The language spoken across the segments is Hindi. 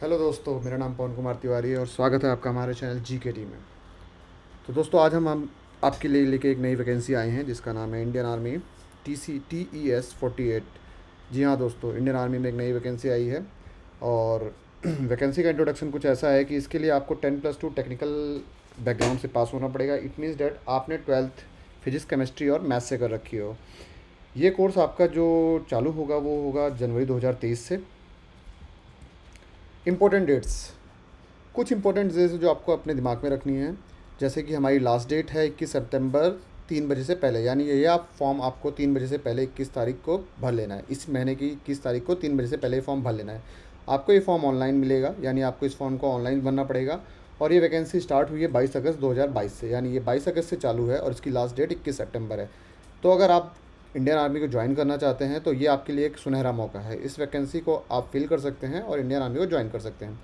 हेलो दोस्तों, मेरा नाम पवन कुमार तिवारी है और स्वागत है आपका हमारे चैनल जी के टी में। तो दोस्तों, आज हम आपके लिए लेके एक नई वैकेंसी आए हैं जिसका नाम है इंडियन आर्मी TES 48। जी हाँ दोस्तों, इंडियन आर्मी में एक नई वैकेंसी आई है और वैकेंसी का इंट्रोडक्शन कुछ ऐसा है कि इसके लिए आपको 10+2 टेक्निकल बैकग्राउंड से पास होना पड़ेगा। इट मीन्स डैट आपने 12th फिजिक्स, केमिस्ट्री और मैथ्स से कर रखी हो। ये कोर्स आपका जो चालू होगा वो होगा जनवरी 2023 से। इम्पोर्टेंट डेट्स, कुछ इंपॉर्टेंट डेट्स जो आपको अपने दिमाग में रखनी है, जैसे कि हमारी लास्ट डेट है 21 सितंबर 3 बजे से पहले, यानी ये आप फॉर्म आपको 3 बजे से पहले 21 तारीख को भर लेना है। इस महीने की 21 तारीख को 3 बजे से पहले ये फॉर्म भर लेना है। आपको ये फॉर्म ऑनलाइन मिलेगा, यानी आपको इस फॉर्म को ऑनलाइन भरना पड़ेगा। और ये वैकेंसी स्टार्ट हुई है 22 अगस्त 2022 से, यानी ये 22 अगस्त से चालू है और इसकी लास्ट डेट 21 सितंबर है। तो अगर आप इंडियन आर्मी को ज्वाइन करना चाहते हैं तो ये आपके लिए एक सुनहरा मौका है। इस वैकेंसी को आप फिल कर सकते हैं और इंडियन आर्मी को ज्वाइन कर सकते हैं।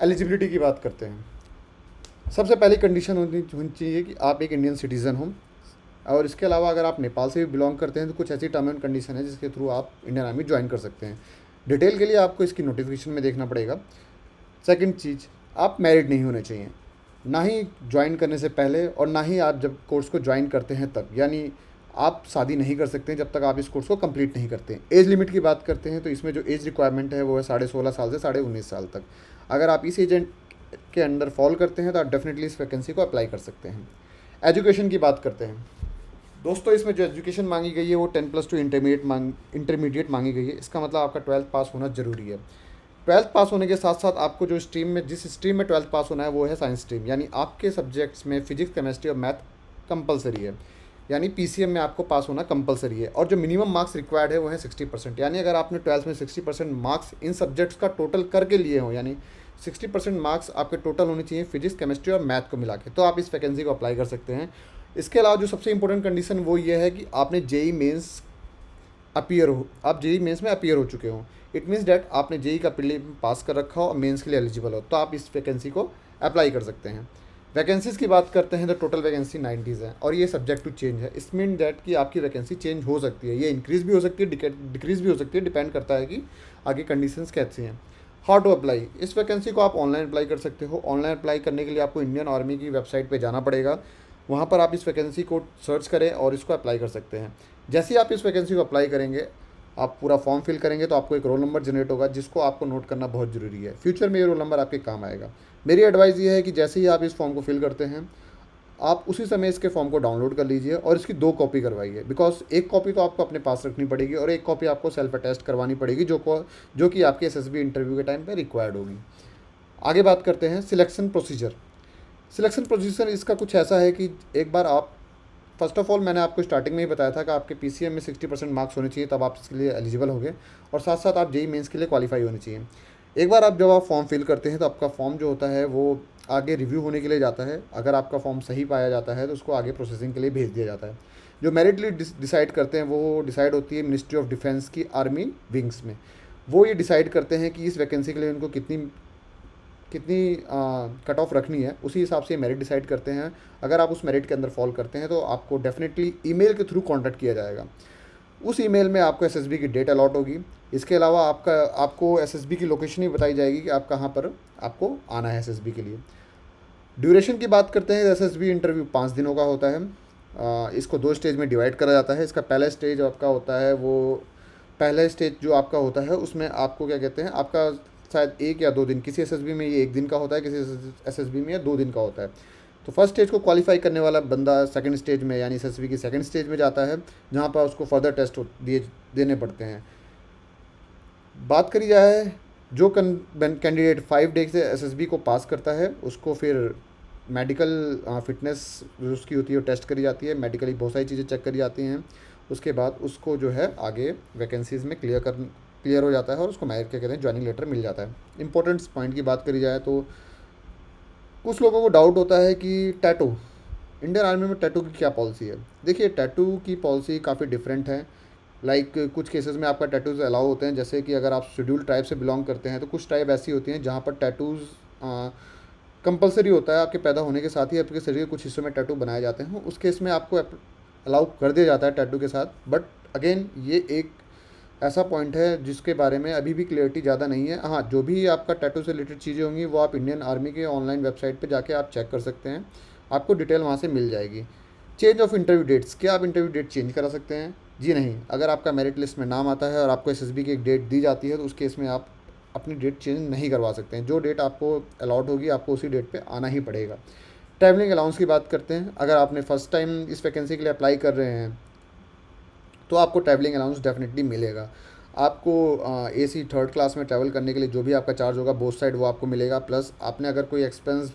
एलिजिबिलिटी की बात करते हैं। सबसे पहली कंडीशन होनी चाहिए कि आप एक इंडियन सिटीज़न हों, और इसके अलावा अगर आप नेपाल से भी बिलोंग करते हैं तो कुछ ऐसी टर्म एंड कंडीशन है जिसके थ्रू आप इंडियन आर्मी ज्वाइन कर सकते हैं। डिटेल के लिए आपको इसकी नोटिफिकेशन में देखना पड़ेगा। सेकंड चीज़, आप मैरिड नहीं होने चाहिए, ना ही ज्वाइन करने से पहले और ना ही आप जब कोर्स को ज्वाइन करते हैं तब, यानी आप शादी नहीं कर सकते हैं जब तक आप इस कोर्स को कंप्लीट नहीं करते हैं। एज लिमिट की बात करते हैं तो इसमें जो एज रिक्वायरमेंट है वो है 16.5 साल से 19.5 साल तक। अगर आप इस एज के अंडर फॉल करते हैं तो आप डेफिनेटली इस वैकेंसी को अप्लाई कर सकते हैं। एजुकेशन की बात करते हैं दोस्तों, इसमें जो एजुकेशन मांगी गई है वो 10+2 इंटरमीडिएट मांगी गई है। इसका मतलब आपका 12th पास होना ज़रूरी है। 12th पास होने के साथ साथ आपको जो स्ट्रीम में, जिस स्ट्रीम में 12th पास होना है वो है साइंस स्ट्रीम, यानी आपके सब्जेक्ट्स में फिजिक्स, केमिस्ट्री और मैथ कंपलसरी है, यानी PCM में आपको पास होना कंपलसरी है। और जो मिनिमम मार्क्स रिक्वायर्ड है वो है 60%, यानी अगर आपने 12th में 60% मार्क्स इन सब्जेक्ट्स का टोटल करके लिए हों, यानी 60% मार्क्स आपके टोटल होने चाहिए फिजिक्स, केमिस्ट्री और मैथ को मिला के, तो आप इस वैकेंसी को अप्लाई कर सकते हैं। इसके अलावा जो सबसे इंपॉर्टेंट कंडीशन वो ये है कि आपने जेई मेंस आप जेई मेंस में अपीयर हो चुके हों। इट मीन्स डैट आपने जेई का प्रीलिम पास कर रखा हो और मेंस के लिए एलिजिबल हो, तो आप इस वैकेंसी को अप्लाई कर सकते हैं। वैकेंसीज़ की बात करते हैं तो टोटल वैकेंसी 90 है और ये सब्जेक्ट टू चेंज है। इस मीन डैट कि आपकी वैकेंसी चेंज हो सकती है, ये इंक्रीज़ भी हो सकती है, डिक्रीज़ भी हो सकती है, डिपेंड करता है कि आगे कंडीशंस कैसी हैं। हाउ टू अप्लाई, इस वैकेंसी को आप ऑनलाइन अप्लाई कर सकते हो। ऑनलाइन अप्लाई करने के लिए आपको इंडियन आर्मी की वेबसाइट पे जाना पड़ेगा, वहाँ पर आप इस वैकेंसी को सर्च करें और इसको अप्लाई कर सकते हैं। जैसे ही आप इस वैकेंसी को अप्लाई करेंगे, आप पूरा फॉर्म फिल करेंगे तो आपको एक रोल नंबर जनरेट होगा जिसको आपको नोट करना बहुत ज़रूरी है। फ्यूचर में ये रोल नंबर आपके काम आएगा। मेरी एडवाइस ये है कि जैसे ही आप इस फॉर्म को फिल करते हैं, आप उसी समय इसके फॉर्म को डाउनलोड कर लीजिए और इसकी 2 कॉपी करवाइए, बिकॉज एक कॉपी तो आपको अपने पास रखनी पड़ेगी और एक कॉपी आपको सेल्फ अटेस्ट करवानी पड़ेगी, जो कि आपके SSB इंटरव्यू के टाइम पे रिक्वायर्ड होगी। आगे बात करते हैं सिलेक्शन प्रोसीजर। सिलेक्शन प्रोसीजर इसका कुछ ऐसा है कि एक बार आप, फर्स्ट ऑफ ऑल मैंने आपको स्टार्टिंग में ही बताया था कि आपके PCM में 60% मार्क्स होने चाहिए, तब आप इसके लिए एलिजिबल होंगे, और साथ साथ आप जेई मेंस के लिए क्वालिफाई होने चाहिए। एक बार जब आप फॉर्म फिल करते हैं तो आपका फॉर्म जो होता है वो आगे रिव्यू होने के लिए जाता है। अगर आपका फॉर्म सही पाया जाता है तो उसको आगे प्रोसेसिंग के लिए भेज दिया जाता है। जो मेरिट लिस्ट डिसाइड करते हैं वो डिसाइड होती है मिनिस्ट्री ऑफ डिफेंस की आर्मी विंग्स में। वो ये डिसाइड करते हैं कि इस वैकेंसी के लिए उनको कितनी कितनी कट ऑफ रखनी है, उसी हिसाब से मेरिट डिसाइड करते हैं। अगर आप उस मेरिट के अंदर फॉल करते हैं तो आपको डेफिनेटली ईमेल के थ्रू कॉन्टैक्ट किया जाएगा। उस ईमेल में आपको SSB की डेट अलॉट होगी। इसके अलावा आपको SSB की लोकेशन ही बताई जाएगी कि आप कहाँ पर आपको आना है SSB के लिए। ड्यूरेशन की बात करते हैं, SSB इंटरव्यू 5 दिनों का होता है। इसको 2 स्टेज में डिवाइड करा जाता है। इसका पहला स्टेज आपका होता है, वो पहला स्टेज जो आपका होता है उसमें आपको क्या कहते हैं, आपका शायद 1 या 2 दिन, किसी SSB में ये 1 दिन का होता है, किसी SSB में ये 2 दिन का होता है। तो फर्स्ट स्टेज को क्वालिफाई करने वाला बंदा सेकंड स्टेज में, यानी SSB की सेकंड स्टेज में जाता है, जहाँ पर उसको फर्दर टेस्ट देने पड़ते हैं। बात करी जाए, जो कैंडिडेट 5 डे से SSB को पास करता है उसको फिर मेडिकल फिटनेस जो उसकी होती है वो टेस्ट करी जाती है। मेडिकली बहुत सारी चीज़ें चेक करी जाती हैं। उसके बाद उसको जो है आगे वैकेंसीज़ में क्लियर हो जाता है और उसको मेरिट क्या कहते हैं, ज्वाइनिंग लेटर मिल जाता है। इंपॉर्टेंट पॉइंट की बात करी जाए तो कुछ लोगों को डाउट होता है कि टैटू, इंडियन आर्मी में टैटू की क्या पॉलिसी है। देखिए, टैटू की पॉलिसी काफ़ी डिफरेंट है। कुछ केसेस में आपका टैटूज़ अलाउ होते हैं, जैसे कि अगर आप शेड्यूल ट्राइब से बिलोंग करते हैं तो कुछ ट्राइब ऐसी होती हैं जहाँ पर टैटूज़ कंपलसरी होता है। आपके पैदा होने के साथ ही आपके शरीर के कुछ हिस्सों में टैटू बनाए जाते हैं, उस केस में आपको अलाउ कर दिया जाता है टैटू के साथ। बट अगेन ये एक ऐसा पॉइंट है जिसके बारे में अभी भी क्लियरिटी ज़्यादा नहीं है। हाँ, जो भी आपका टैटू से रिलेटेड चीज़ें होंगी वो आप इंडियन आर्मी के ऑनलाइन वेबसाइट पे जाके आप चेक कर सकते हैं, आपको डिटेल वहाँ से मिल जाएगी। चेंज ऑफ इंटरव्यू डेट्स, क्या आप इंटरव्यू डेट चेंज करा सकते हैं? जी नहीं। अगर आपका मेरिट लिस्ट में नाम आता है और आपको एसएसबी की एक डेट दी जाती है तो उस केस में आप अपनी डेट चेंज नहीं करवा सकते हैं। जो डेट आपको अलॉट होगी आपको उसी डेट पे आना ही पड़ेगा। ट्रैवलिंग अलाउंस की बात करते हैं। अगर आपने फर्स्ट टाइम इस वैकेंसी के लिए अप्लाई कर रहे हैं तो आपको ट्रैवलिंग अलाउंस डेफिनेटली मिलेगा। आपको एसी थर्ड क्लास में ट्रैवल करने के लिए जो भी आपका चार्ज होगा बोथ साइड वो आपको मिलेगा। प्लस आपने अगर कोई एक्सपेंस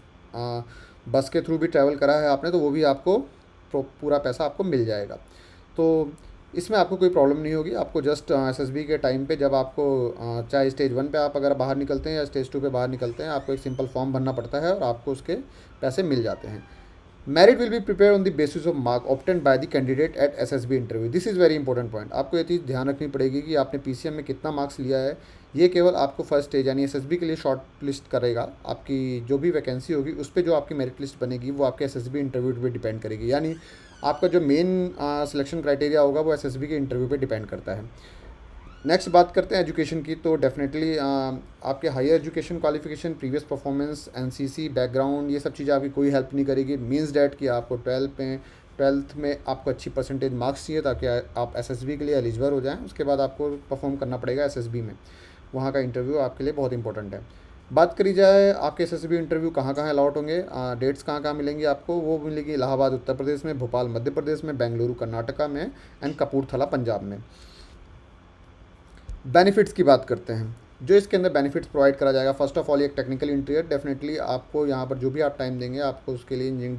बस के थ्रू भी ट्रैवल करा है आपने तो वो भी आपको पूरा पैसा आपको मिल जाएगा। तो इसमें आपको कोई प्रॉब्लम नहीं होगी। आपको जस्ट एसएसबी के टाइम पे जब आपको चाहे स्टेज 1 पे आप अगर बाहर निकलते हैं या स्टेज 2 पे बाहर निकलते हैं, आपको एक सिंपल फॉर्म भरना पड़ता है और आपको उसके पैसे मिल जाते हैं। Merit will be prepare on the basis of mark obtained by the candidate at SSB interview. This is very important point. आपको ये चीज़ ध्यान रखनी पड़ेगी कि आपने पीसीएम में कितना मार्क्स लिया है। ये केवल आपको फर्स्ट स्टेज यानी एसएसबी के लिए शॉर्ट लिस्ट करेगा। आपकी जो भी वैकेंसी होगी उस पर जो आपकी मेरिट लिस्ट बनेगी वो आपके एसएसबी इंटरव्यू पे डिपेंड करेगी। यानी आपका जो मेन सिलेक्शन क्राइटेरिया होगा वो एसएसबी के इंटरव्यू पे डिपेंड करता है। नेक्स्ट बात करते हैं एजुकेशन की। तो डेफिनेटली आपके higher education qualification, previous performance, NCC background, ये सब चीज़ें आपकी कोई हेल्प नहीं करेगी। मीन्स डैट कि आपको ट्वेल्थ में आपको अच्छी परसेंटेज मार्क्स चाहिए ताकि आप एसएसबी के लिए एलिजिबल हो जाएं। उसके बाद आपको परफॉर्म करना पड़ेगा एसएसबी में। वहाँ का इंटरव्यू आपके लिए बहुत इंपॉर्टेंट है। बात करी जाए आपके एसएसबी इंटरव्यू कहाँ कहाँ अलॉट होंगे, डेट्स कहाँ कहाँ मिलेंगी आपको, वो मिलेगी इलाहाबाद उत्तर प्रदेश में, भोपाल मध्य प्रदेश में, बेंगलुरु कर्नाटका में एंड कपूरथला पंजाब में। बेनिफिट्स की बात करते हैं। जो इसके अंदर बेनिफिट्स प्रोवाइड करा जाएगा, फर्स्ट ऑफ ऑल एक टेक्निकल इंटरव्यू। डेफिनेटली आपको यहाँ पर जो भी आप टाइम देंगे आपको उसके लिए इंजीनियरिंग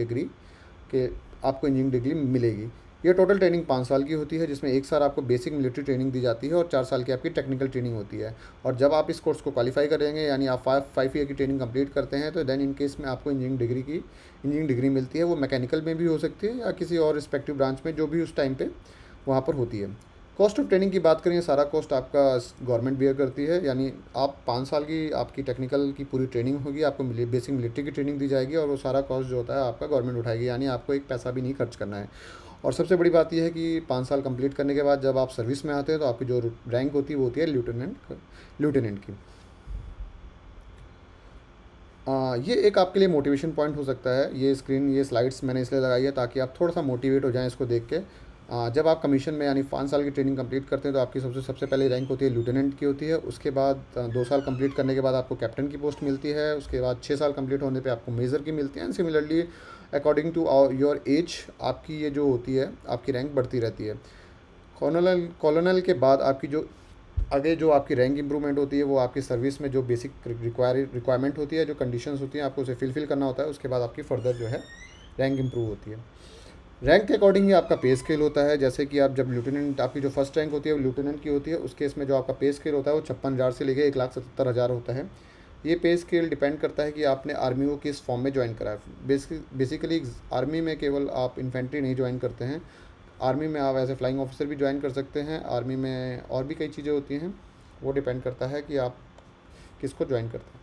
डिग्री मिलेगी। ये टोटल ट्रेनिंग 5 साल की होती है जिसमें 1 साल आपको बेसिक मिलिट्री ट्रेनिंग दी जाती है और 4 साल की आपकी टेक्निकल ट्रेनिंग होती है। और जब आप इस कोर्स को क्वालिफाई करेंगे यानी आप 5 ईयर की ट्रेनिंग कंप्लीट करते हैं तो देन इन केस में आपको इंजीनियरिंग डिग्री मिलती है। वो मैकेनिकल में भी हो सकती है या किसी और रिस्पेक्टिव ब्रांच में जो भी उस टाइम पर वहाँ पर होती है। कॉस्ट ऑफ ट्रेनिंग की बात करें, सारा कॉस्ट आपका गवर्नमेंट बियर करती है। यानी आप 5 साल की आपकी टेक्निकल की पूरी ट्रेनिंग होगी, आपको बेसिक मिलिट्री की ट्रेनिंग दी जाएगी और वो सारा कॉस्ट जो होता है आपका गवर्नमेंट उठाएगी। यानी आपको एक पैसा भी नहीं खर्च करना है। और सबसे बड़ी बात यह है कि 5 साल कंप्लीट करने के बाद जब आप सर्विस में आते हैं तो आपकी जो रैंक होती है वो होती है लेफ्टिनेंट की। ये एक आपके लिए मोटिवेशन पॉइंट हो सकता है। ये स्लाइड्स मैंने इसलिए लगाई है ताकि आप थोड़ा सा मोटिवेट हो जाएं इसको देख के। जब आप कमीशन में यानी 5 साल की ट्रेनिंग कंप्लीट करते हैं तो आपकी सबसे पहले रैंक होती है लेफ्टिनेंट की होती है। उसके बाद 2 साल कंप्लीट करने के बाद आपको कैप्टन की पोस्ट मिलती है। उसके बाद 6 साल कंप्लीट होने पे आपको मेजर की मिलती है। And similarly according to your age आपकी ये जो होती है आपकी रैंक बढ़ती रहती है। कॉलोनल के बाद आपकी जो आगे जो आपकी रैंक इंप्रूवमेंट होती है वो आपकी सर्विस में जो बेसिक रिक्वायरमेंट होती है, जो कंडीशंस होती हैं आपको उसे फिल करना होता है। उसके बाद आपकी फर्दर जो है रैंक इंप्रूव होती है। रैंक के अकॉर्डिंग ही आपका पे स्केल होता है। जैसे कि आप जब लेफ्टिनेंट, आपकी जो फर्स्ट रैंक होती है वो लेफ्टिनेंट की होती है, उस केस में जो आपका पे स्केल होता है वो 56,000 से लेकर 1,77,000 होता है। ये पे स्केल डिपेंड करता है कि आपने आर्मी को किस फॉर्म में ज्वाइन करा है। बेसिकली आर्मी में केवल आप इन्फेंट्री नहीं ज्वाइन करते हैं, आर्मी में आप एज ए फ्लाइंग ऑफिसर भी ज्वाइन कर सकते हैं। आर्मी में और भी कई चीज़ें होती हैं, वो डिपेंड करता है कि आप किसको ज्वाइन करते हैं।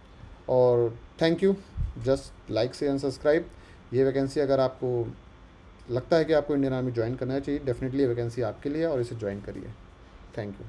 और थैंक यू, जस्ट लाइक से अनसब्सक्राइब। ये वैकेंसी अगर आपको लगता है कि आपको इंडियन आर्मी ज्वाइन करना चाहिए, डेफिनेटली ये वैकेंसी आपके लिए है और इसे ज्वाइन करिए। Thank you.